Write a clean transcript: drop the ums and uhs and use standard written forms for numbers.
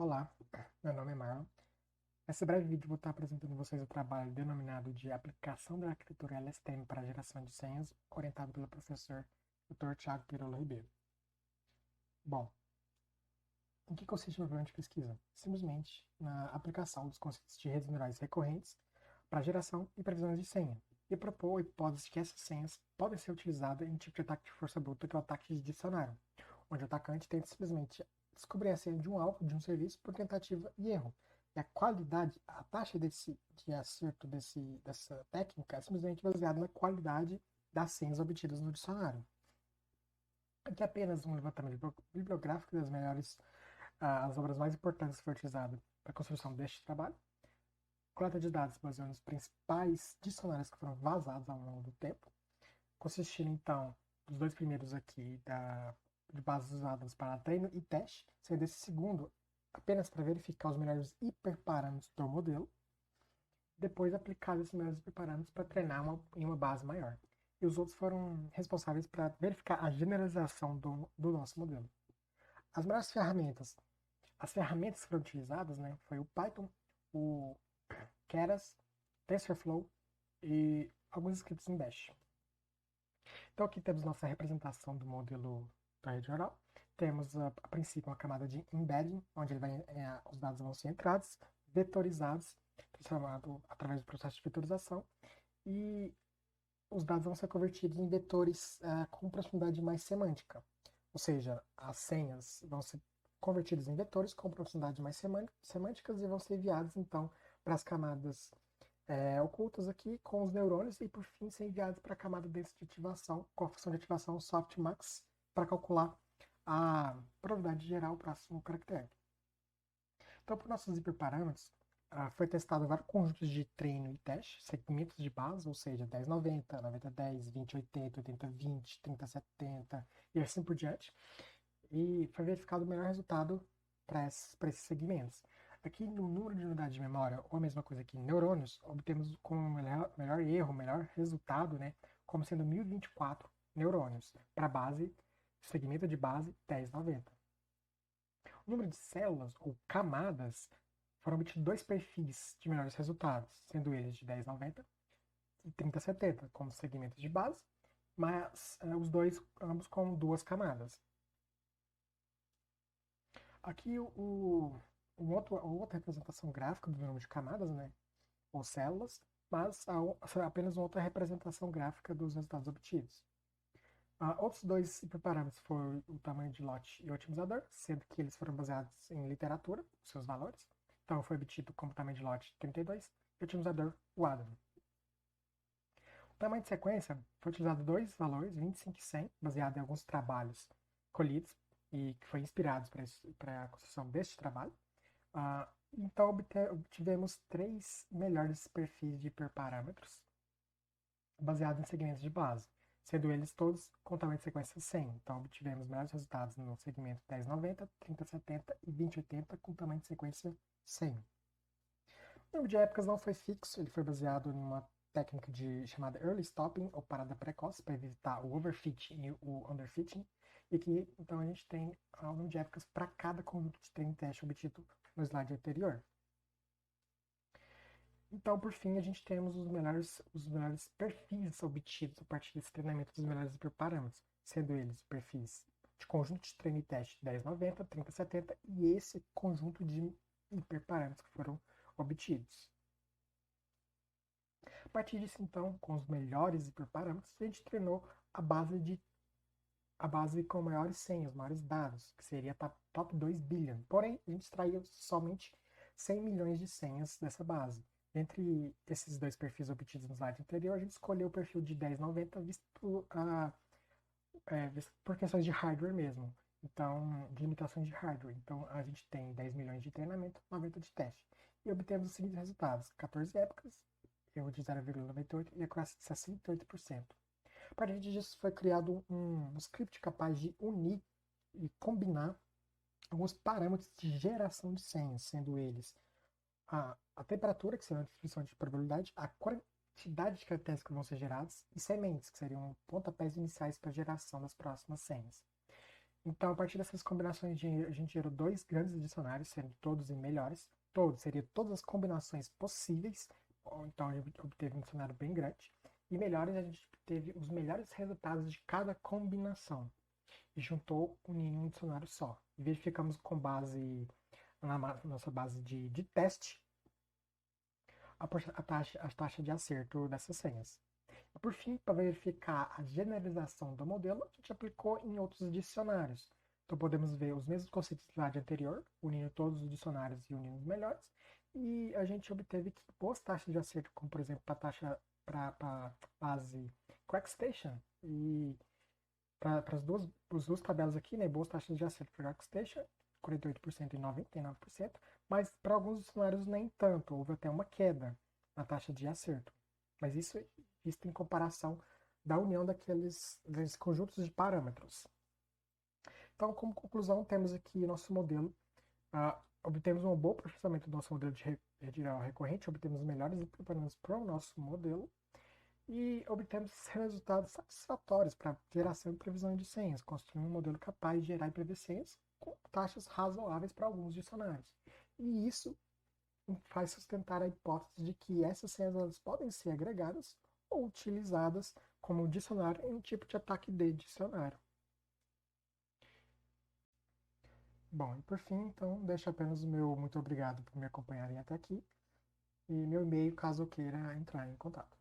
Olá, meu nome é Marlon. Nesse breve vídeo vou estar apresentando a vocês o trabalho denominado de Aplicação da Arquitetura LSTM para a Geração de Senhas, orientado pelo professor Dr. Thiago Pirola Ribeiro. Bom, em que consiste o meu programa de pesquisa? Simplesmente na aplicação dos conceitos de redes neurais recorrentes para geração e previsões de senha, e propor a hipótese de que essas senhas podem ser utilizadas em tipo de ataque de força bruta, que é o ataque de dicionário, onde o atacante tenta simplesmente descobrir a senha de um alvo, de um serviço, por tentativa e erro. E a qualidade, a taxa de acerto dessa técnica é simplesmente baseada na qualidade das senhas obtidas no dicionário. Aqui é apenas um levantamento bibliográfico das melhores, as obras mais importantes que foram utilizadas para a construção deste trabalho. Coleta de dados baseada nos principais dicionários que foram vazados ao longo do tempo, consistindo então dos dois primeiros aqui de bases usadas para treino e teste, sendo esse segundo apenas para verificar os melhores hiperparâmetros do modelo, depois aplicar esses melhores hiperparâmetros para treinar em uma base maior. E os outros foram responsáveis para verificar a generalização do nosso modelo. As melhores ferramentas, as ferramentas que foram utilizadas, né, foi o Python, o Keras, TensorFlow e alguns scripts em Bash. Então aqui temos nossa representação do modelo da rede neural. Temos a princípio uma camada de embedding, onde os dados vão ser entrados, vetorizados, transformado através do processo de vetorização, e os dados vão ser convertidos em vetores com proximidade mais semântica. Ou seja, as senhas vão ser convertidas em vetores com proximidade mais semânticas e vão ser enviados então para as camadas ocultas aqui com os neurônios e por fim ser enviados para a camada de ativação com a função de ativação softmax para calcular a probabilidade de gerar o próximo caractere. Então, para nossos hiperparâmetros, foi testado vários conjuntos de treino e teste, segmentos de base, ou seja, 1090, 9010, 2080, 8020, 3070 e assim por diante. E foi verificado o melhor resultado para esses segmentos. Aqui no número de unidades de memória, ou a mesma coisa aqui em neurônios, obtemos como melhor erro, melhor resultado, né, como sendo 1024 neurônios para base, segmento de base 1090. O número de células ou camadas foram obtidos dois perfis de melhores resultados, sendo eles de 1090 e 3070 como segmentos de base, mas os dois ambos com duas camadas. Aqui a outra representação gráfica do número de camadas, né, ou células, mas apenas uma outra representação gráfica dos resultados obtidos. Outros dois hiperparâmetros foram o tamanho de lote e o otimizador, sendo que eles foram baseados em literatura, seus valores. Então foi obtido como tamanho de lote 32 e o otimizador o Adam. O tamanho de sequência foi utilizado dois valores, 25 e 100, baseado em alguns trabalhos colhidos e que foram inspirados para a construção deste trabalho. Então obtivemos três melhores perfis de hiperparâmetros baseados em segmentos de base, sendo eles todos com tamanho de sequência 100. Então obtivemos melhores resultados no segmento 1090, 3070 e 2080 com tamanho de sequência 100. O número de épocas não foi fixo, ele foi baseado numa técnica chamada early stopping, ou parada precoce, para evitar o overfitting e o underfitting, e que então a gente tem o número de épocas para cada conjunto de treino e teste obtido no slide anterior. Então, por fim, a gente temos os melhores perfis obtidos a partir desse treinamento dos melhores hiperparâmetros, sendo eles perfis de conjunto de treino e teste 1090, 3070 e esse conjunto de hiperparâmetros que foram obtidos. A partir disso, então, com os melhores hiperparâmetros, a gente treinou a base com maiores senhas, maiores dados, que seria top 2 billion. Porém, a gente extraiu somente 100 milhões de senhas dessa base. Entre esses dois perfis obtidos no slide anterior, a gente escolheu o perfil de 1090 visto por questões de hardware mesmo. Então, de limitações de hardware. Então, a gente tem 10 milhões de treinamento, 90 de teste. E obtemos os seguintes resultados: 14 épocas, erro de 0,98 e acurácia de 68%. A partir disso foi criado um script capaz de unir e combinar alguns parâmetros de geração de senhas, sendo eles a temperatura, que seria uma definição de probabilidade, a quantidade de caracteres que vão ser gerados, e sementes, que seriam pontapés iniciais para a geração das próximas senhas. Então, a partir dessas combinações, a gente gerou dois grandes dicionários, sendo todos em melhores. Todos, seria todas as combinações possíveis. Então, a gente obteve um dicionário bem grande. E melhores, a gente teve os melhores resultados de cada combinação. E juntou em um dicionário só. E verificamos com base na nossa base de teste a taxa de acerto dessas senhas. E por fim, para verificar a generalização do modelo, a gente aplicou em outros dicionários. Então podemos ver os mesmos conceitos da slide anterior, unindo todos os dicionários e unindo os melhores, e a gente obteve que boas taxas de acerto, como por exemplo a taxa para a base Crackstation e para as duas tabelas aqui, né, boas taxas de acerto para Crackstation, 48% e 99%, mas para alguns dicionários nem tanto, houve até uma queda na taxa de acerto. Mas isso visto em comparação da união daqueles conjuntos de parâmetros. Então, como conclusão, temos aqui nosso modelo. Obtemos um bom processamento do nosso modelo de rede neural recorrente, obtemos melhores parâmetros para o nosso modelo e obtemos resultados satisfatórios para geração e previsão de senhas, construindo um modelo capaz de gerar e prever senhas com taxas razoáveis para alguns dicionários. E isso faz sustentar a hipótese de que essas senhas elas podem ser agregadas ou utilizadas como dicionário em um tipo de ataque de dicionário. Bom, e por fim, então, deixo apenas o meu muito obrigado por me acompanharem até aqui e meu e-mail caso eu queira entrar em contato.